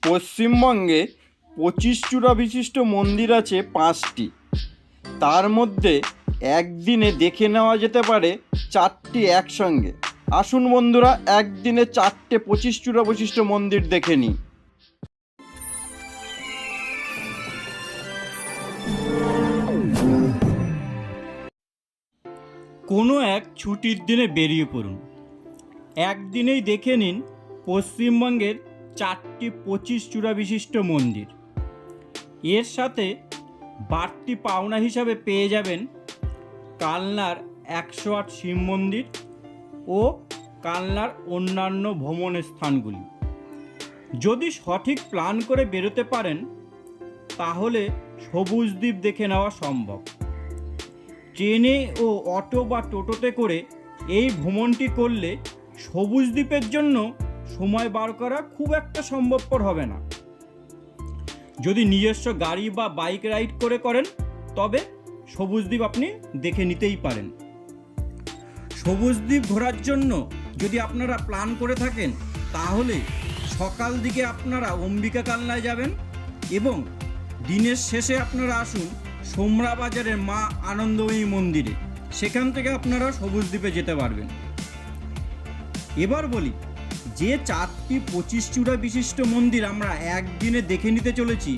পশ্চিমবঙ্গে 25 চূড়া বিশিষ্ট মন্দির আছে 5টি। তার মধ্যে একদিনে দেখে নেওয়া যেতে পারে 4টি একসঙ্গে। আসুন বন্ধুরা, একদিনে 4টে 25 চূড়া বিশিষ্ট মন্দির দেখে নিই। কোনো এক ছুটির দিনে বেরিয়ে পড়ুন। একদিনেই দেখে নিন পশ্চিমবঙ্গের 4টি 25 চূড়া বিশিষ্ট মন্দির। এর সাথে বাড়তি পাওনা হিসাবে পেয়ে যাবেন কালনার 108 শিব মন্দির ও কালনার অন্যান্য ভ্রমণের স্থানগুলি। যদি সঠিক প্ল্যান করে বেরোতে পারেন তাহলে সবুজ দ্বীপ দেখে নেওয়া সম্ভব। ট্রেনে ও অটো বা টোটোতে করে এই ভ্রমণটি করলে সবুজ দ্বীপের জন্য সময় বার করা খুব একটা সম্ভবপর হবে না। যদি নিজস্ব গাড়ি বা বাইক রাইড করে করেন তবে সবুজ দ্বীপ আপনি দেখে নিতেই পারেন। সবুজ দ্বীপ ঘোরার জন্য যদি আপনারা প্ল্যান করে থাকেন তাহলে সকাল দিকে আপনারা অম্বিকা কালনায় যাবেন এবং দিনের শেষে আপনারা আসুন সোমরা বাজারের মা আনন্দময়ী মন্দিরে। সেখান থেকে আপনারা সবুজ দ্বীপে যেতে পারবেন। এবার বলি, যে 4টি 25 চূড়া বিশিষ্ট মন্দির আমরা একদিনে দেখে নিতে চলেছি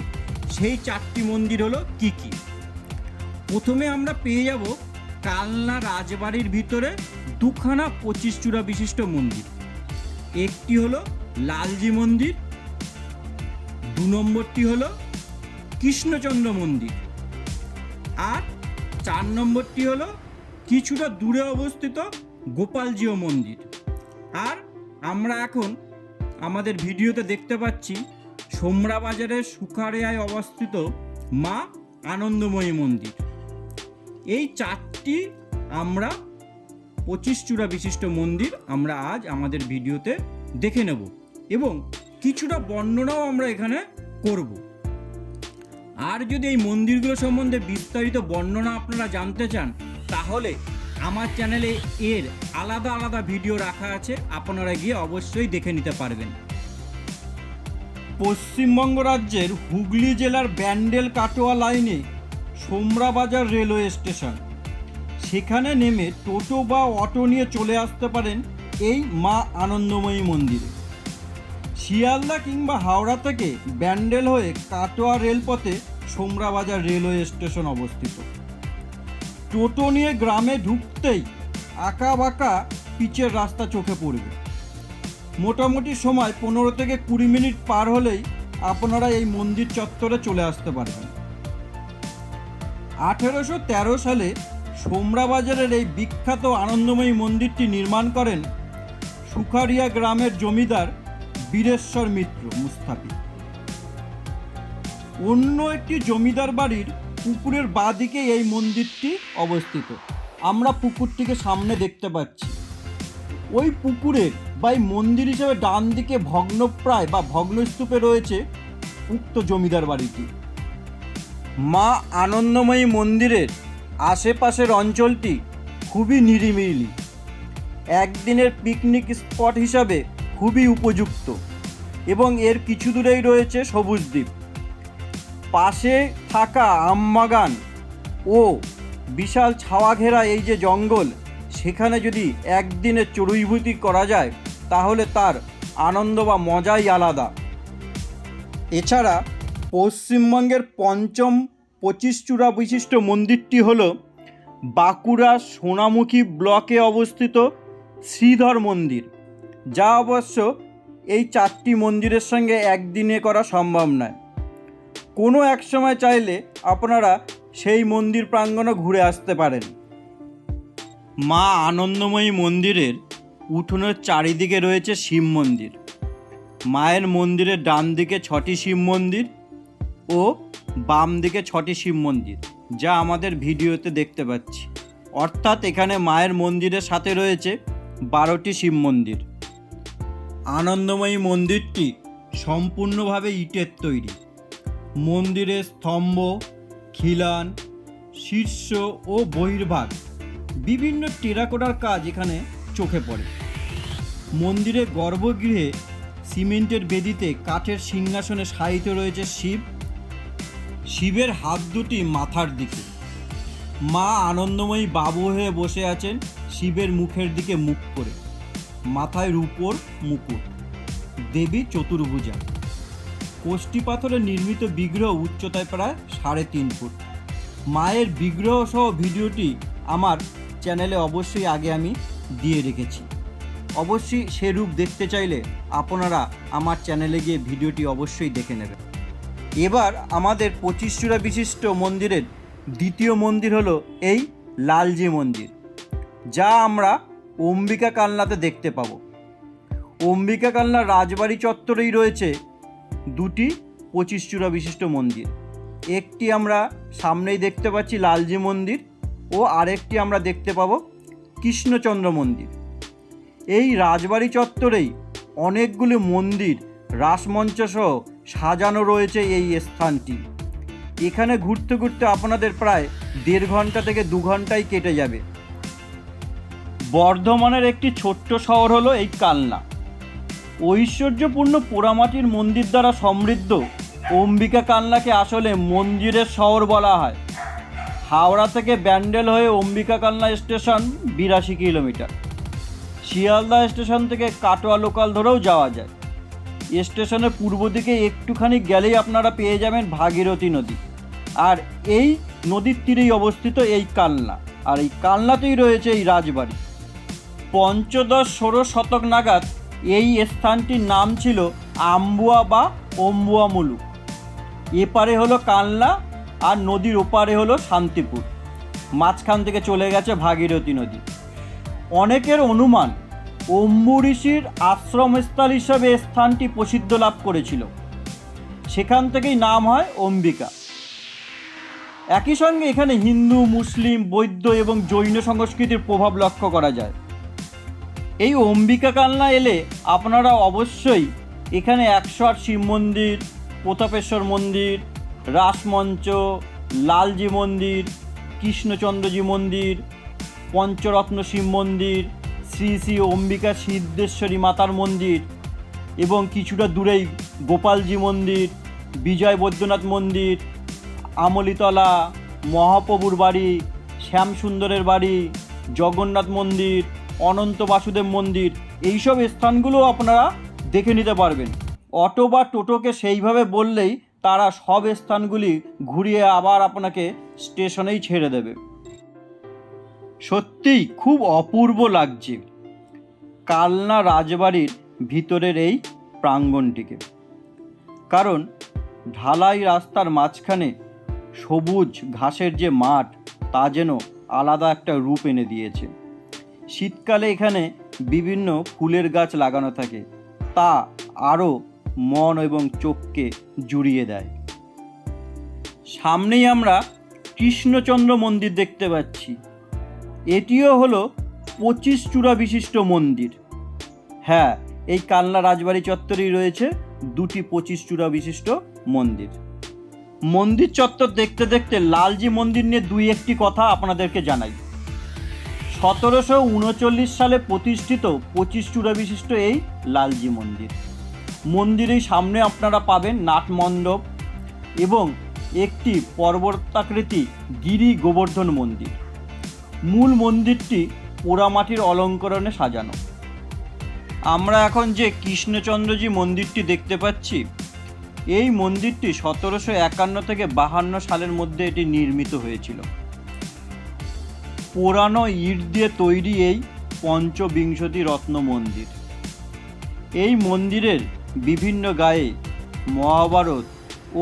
সেই 4টি মন্দির হলো কি কি। প্রথমে আমরা পেয়ে যাব কালনা রাজবাড়ির ভিতরে দুখানা 25 চূড়া বিশিষ্ট মন্দির। একটি হলো লালজি মন্দির, 2 নম্বরটি হলো কৃষ্ণচন্দ্র মন্দির, আর 4 নম্বরটি হলো কিছুটা দূরে অবস্থিত গোপালজিও মন্দির। আর আমরা এখন আমাদের ভিডিওতে দেখতে পাচ্ছি সোমরা বাজারের সুখারিয়ায় অবস্থিত মা আনন্দময়ী মন্দির। এই 4টি আমরা 25 চূড়া বিশিষ্ট মন্দির আমরা আজ আমাদের ভিডিওতে দেখে নেব এবং কিছুটা বর্ণনাও আমরা এখানে করব। আর যদি এই মন্দিরগুলো সম্বন্ধে বিস্তারিত বর্ণনা আপনারা জানতে চান তাহলে আমার চ্যানেলে এর আলাদা আলাদা ভিডিও রাখা আছে, আপনারা গিয়ে অবশ্যই দেখে নিতে পারবেন। পশ্চিমবঙ্গ রাজ্যের হুগলি জেলার ব্যান্ডেল কাটোয়া লাইনে সোমরা বাজার রেলওয়ে স্টেশন। সেখানে নেমে টোটো বা অটো নিয়ে চলে আসতে পারেন এই মা আনন্দময়ী মন্দিরে। শিয়ালদা কিংবা হাওড়া থেকে ব্যান্ডেল হয়ে কাটোয়া রেলপথে সোমরা বাজার রেলওয়ে স্টেশন অবস্থিত। টোটো নিয়ে গ্রামে ঢুকতেই আঁকা বাঁকা পিচের রাস্তা চোখে পড়বে। মোটামুটি সময় 15 থেকে 20 মিনিট পার হলেই আপনারা এই মন্দির চত্বরে চলে আসতে পারবেন। 1813 সালে সোমরা বাজারের এই বিখ্যাত আনন্দময়ী মন্দিরটি নির্মাণ করেন সুখারিয়া গ্রামের জমিদার বীরেশ্বর মিত্র মুস্তাফি। অন্য একটি জমিদার বাড়ির পুকুরের বাঁদিকে এই মন্দিরটি অবস্থিত। আমরা পুকুরটিকে সামনে দেখতে পাচ্ছি। ওই পুকুরের বা এই মন্দির হিসেবে ডান দিকে ভগ্নপ্রায় বা ভগ্নস্তূপে রয়েছে উক্ত জমিদার বাড়িটি। মা আনন্দময়ী মন্দিরের আশেপাশের অঞ্চলটি খুবই নিরিবিলি, একদিনের পিকনিক স্পট হিসাবে খুবই উপযুক্ত এবং এর কিছু দূরেই রয়েছে সবুজ দ্বীপ। পাশে থাকা আমবাগান ও বিশাল ছাওয়া ঘেরা এই যে জঙ্গল, সেখানে যদি একদিনে চড়ুইভূতি করা যায় তাহলে তার আনন্দ বা মজাই আলাদা। এছাড়া পশ্চিমবঙ্গের পঞ্চম 25 চূড়া বিশিষ্ট মন্দিরটি হল বাঁকুড়া সোনামুখী ব্লকে অবস্থিত শ্রীধর মন্দির, যা অবশ্য এই 4টি মন্দিরের সঙ্গে একদিনে করা সম্ভব নয়। কোনো এক সময় চাইলে আপনারা সেই মন্দির প্রাঙ্গণও ঘুরে আসতে পারেন। মা আনন্দময়ী মন্দিরের উঠোনের চারিদিকে রয়েছে শিব মন্দির। মায়ের মন্দিরের ডান দিকে 6টি শিব মন্দির ও বাম দিকে 6টি শিব মন্দির, যা আমাদের ভিডিওতে দেখতে পাচ্ছি। অর্থাৎ এখানে মায়ের মন্দিরের সাথে রয়েছে 12টি শিব মন্দির। আনন্দময়ী মন্দিরটি সম্পূর্ণভাবে ইটের তৈরি। মন্দিরের স্তম্ভ, খিলান, শীর্ষ ও বহির্ভাগ বিভিন্ন টেরাকোটার কাজ এখানে চোখে পড়ে। মন্দিরের গর্ভগৃহে সিমেন্টের বেদিতে কাঠের সিংহাসনে শায়িত রয়েছে শিব। শিবের হাত দুটি মাথার দিকে। মা আনন্দময়ী বাবু হয়ে বসে আছেন শিবের মুখের দিকে মুখ করে, মাথায় রূপোর মুকুট। দেবী চতুর্ভুজা। কোষ্ঠী পাথরের নির্মিত বিগ্রহ উচ্চতায় প্রায় 3.5 ফুট। মায়ের বিগ্রহ সহ ভিডিওটি আমার চ্যানেলে অবশ্যই আগে আমি দিয়ে রেখেছি। অবশ্যই সে রূপ দেখতে চাইলে আপনারা আমার চ্যানেলে গিয়ে ভিডিওটি অবশ্যই দেখে নেবেন। এবার আমাদের 25 চূড়া বিশিষ্ট মন্দিরের দ্বিতীয় মন্দির হলো এই লালজি মন্দির, যা আমরা অম্বিকা কালনাতে দেখতে পাবো। অম্বিকা কালনার রাজবাড়ি চত্বরেই রয়েছে দুটি 25 চূড়া বিশিষ্ট মন্দির। একটি আমরা সামনেই দেখতে পাচ্ছি লালজি মন্দির, ও আরেকটি আমরা দেখতে পাবো কৃষ্ণচন্দ্র মন্দির। এই রাজবাড়ি চত্বরেই অনেকগুলি মন্দির, রাসমঞ্চ সহ সাজানো রয়েছে এই স্থানটি। এখানে ঘুরতে ঘুরতে আপনাদের প্রায় 1.5 ঘন্টা থেকে 2 ঘন্টাই কেটে যাবে। বর্ধমানের একটি ছোট্ট শহর হলো এই কালনা। ঐশ্বর্যপূর্ণ পোড়ামাটির মন্দির দ্বারা সমৃদ্ধ অম্বিকা কালনাকে আসলে মন্দিরের শহর বলা হয়। হাওড়া থেকে ব্যান্ডেল হয়ে Ambika Kalna station 82 kilometre. Sealdah station থেকে কাটোয়া লোকাল ধরেও যাওয়া যায়। স্টেশনের পূর্ব দিকে একটুখানি গেলেই আপনারা পেয়ে যাবেন ভাগীরথী নদী, আর এই নদীর তীরেই অবস্থিত এই কালনা, আর এই কালনাতেই রয়েছে এই রাজবাড়ি। 15-16 শতক নাগাদ এই স্থানটির নাম ছিল আম্বুয়া বা অম্বুয়া মুলুক। এপারে হলো কালনা আর নদীর ওপারে হলো শান্তিপুর। মাঝখান থেকে চলে গেছে ভাগীরথী নদী। অনেকের অনুমান অম্বু ঋষির আশ্রমস্থল হিসাবে স্থানটি প্রসিদ্ধ লাভ করেছিল। সেখান থেকেই নাম হয় অম্বিকা। একই সঙ্গে এখানে হিন্দু, মুসলিম, বৌদ্ধ এবং জৈন সংস্কৃতির প্রভাব লক্ষ্য করা যায়। এই অম্বিকা কালনা এলে আপনারা অবশ্যই এখানে 108 শিব মন্দির, প্রতাপেশ্বর মন্দির, রাসমঞ্চ, লালজি মন্দির, কৃষ্ণচন্দ্রজি মন্দির, পঞ্চরত্ন শিব মন্দির, শ্রী শ্রী অম্বিকা সিদ্ধেশ্বরী মাতার মন্দির এবং কিছুটা দূরেই গোপালজি মন্দির, বিজয় বৈদ্যনাথ মন্দির, আমলিতলা, মহাপ্রভুর বাড়ি, শ্যামসুন্দরের বাড়ি, জগন্নাথ মন্দির, অনন্ত বাসুদেব মন্দির, এইসব স্থানগুলো আপনারা দেখে নিতে পারবেন। অটো বা টোটোকে সেইভাবে বললেই তারা সব স্থানগুলি ঘুরিয়ে আবার আপনাকে স্টেশনেই ছেড়ে দেবে। সত্যিই খুব অপূর্ব লাগছে কালনা রাজবাড়ির ভিতরের এই প্রাঙ্গণটিকে, কারণ ঢালাই রাস্তার মাঝখানে সবুজ ঘাসের যে মাঠ, তা যেন আলাদা একটা রূপ এনে দিয়েছে। শীতকালে এখানে বিভিন্ন ফুলের গাছ লাগানো থাকে, তা আরও মন এবং চোখকে জুড়িয়ে দেয়। সামনেই আমরা কৃষ্ণচন্দ্র মন্দির দেখতে পাচ্ছি। এটিও হলো 25 চূড়া বিশিষ্ট মন্দির। হ্যাঁ, এই কালনা রাজবাড়ি চত্বরেই রয়েছে দুটি 25 চূড়া বিশিষ্ট মন্দির। মন্দির চত্বর দেখতে দেখতে লালজি মন্দির নিয়ে 2-1টি কথা আপনাদেরকে জানাই। 1739 সালে প্রতিষ্ঠিত 25 চূড়া বিশিষ্ট এই লালজি মন্দির। মন্দিরের সামনে আপনারা পাবেন নাটমণ্ডপ এবং একটি পর্বতাকৃতি গিরি গোবর্ধন মন্দির। মূল মন্দিরটি পোড়ামাটির অলঙ্করণে সাজানো। আমরা এখন যে কৃষ্ণচন্দ্রজি মন্দিরটি দেখতে পাচ্ছি, এই মন্দিরটি 1751 থেকে 52 সালের মধ্যে এটি নির্মিত হয়েছিল। পুরানো ইট দিয়ে তৈরি এই পঞ্চবিংশতি রত্ন মন্দির। এই মন্দিরের বিভিন্ন গায়ে মহাভারত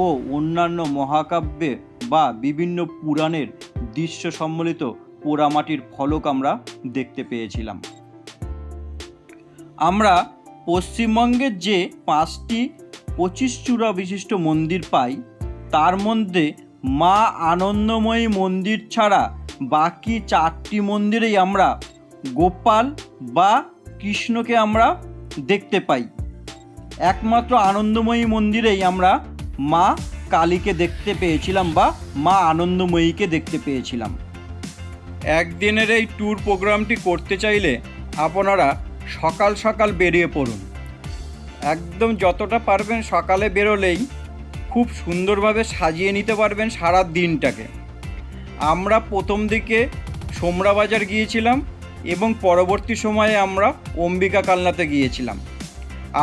ও অন্যান্য মহাকাব্যে বা বিভিন্ন পুরাণের দৃশ্য সম্বলিত পোড়ামাটির ফলক আমরা দেখতে পেয়েছিলাম। আমরা পশ্চিমবঙ্গের যে 5টি 25 চূড়া বিশিষ্ট মন্দির পাই, তার মধ্যে মা আনন্দময়ী মন্দির ছাড়া বাকি 4টি মন্দিরেই আমরা গোপাল বা কৃষ্ণকে আমরা দেখতে পাই। একমাত্র আনন্দময়ী মন্দিরেই আমরা মা কালীকে দেখতে পেয়েছিলাম বা মা আনন্দময়ীকে দেখতে পেয়েছিলাম। একদিনের এই ট্যুর প্রোগ্রামটি করতে চাইলে আপনারা সকাল সকাল বেরিয়ে পড়ুন। একদম যতটা পারবেন সকালে বেরোলেই খুব সুন্দরভাবে সাজিয়ে নিতে পারবেন সারা দিনটাকে। আমরা প্রথম দিকে সোমরা বাজার গিয়েছিলাম এবং পরবর্তী সময়ে আমরা অম্বিকা কালনাতে গিয়েছিলাম।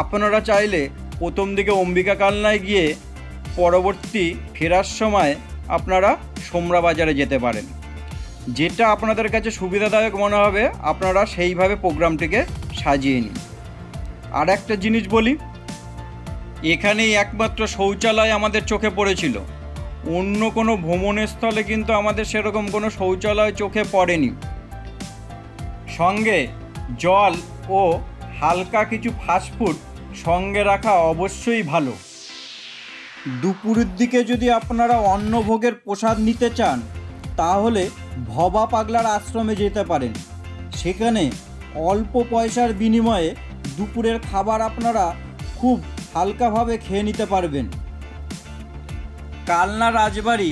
আপনারা চাইলে প্রথম দিকে অম্বিকা কালনায় গিয়ে পরবর্তী ফেরার সময় আপনারা সোমরা বাজারে যেতে পারেন। যেটা আপনাদের কাছে সুবিধাদায়ক মনে হবে আপনারা সেইভাবে প্রোগ্রামটিকে সাজিয়ে নিন। আর একটা জিনিস বলি, এখানেই একমাত্র শৌচালয় আমাদের চোখে পড়েছিল। অন্য কোনো ভ্রমণের স্থলে কিন্তু আমাদের সেরকম কোনো শৌচালয় চোখে পড়েনি। সঙ্গে জল ও হালকা কিছু ফাস্টফুড সঙ্গে রাখা অবশ্যই ভালো। দুপুরের দিকে যদি আপনারা অন্নভোগের প্রসাদ নিতে চান তাহলে ভবা পাগলার আশ্রমে যেতে পারেন। সেখানে অল্প পয়সার বিনিময়ে দুপুরের খাবার আপনারা খুব হালকাভাবে খেয়ে নিতে পারবেন। কালনা রাজবাড়ি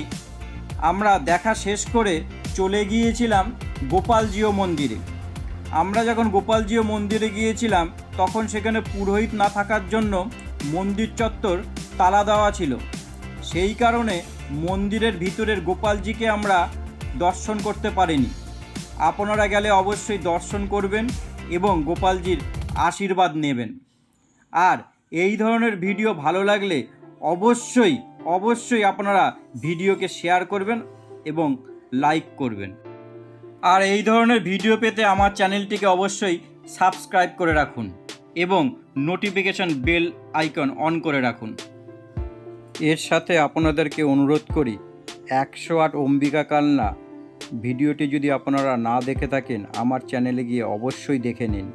আমরা দেখা শেষ করে চলে গিয়েছিলাম গোপালজিও মন্দিরে। আমরা যখন গোপালজিও মন্দিরে গিয়েছিলাম তখন সেখানে পুরোহিত না থাকার জন্য মন্দির চত্বর তালা দেওয়া ছিল। সেই কারণে মন্দিরের ভিতরের গোপালজিকে আমরা দর্শন করতে পারিনি। আপনারা গেলে অবশ্যই দর্শন করবেন এবং গোপালজির আশীর্বাদ নেবেন। আর এই ধরনের ভিডিও ভালো লাগলে অবশ্যই আপনারা ভিডিওকে শেয়ার করবেন এবং লাইক করবেন। আর এই ধরনের ভিডিও পেতে আমার চ্যানেলটিকে অবশ্যই সাবস্ক্রাইব করে রাখুন এবং নোটিফিকেশন বেল আইকন অন করে রাখুন। এর সাথে আপনাদেরকে অনুরোধ করি 108 অম্বিকা কালনা ভিডিওটি যদি আপনারা না দেখে থাকেন আমার চ্যানেলে গিয়ে অবশ্যই দেখে নিন,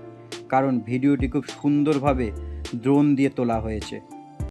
কারণ ভিডিওটি খুব সুন্দরভাবে ড্রোন দিয়ে তোলা হয়েছে।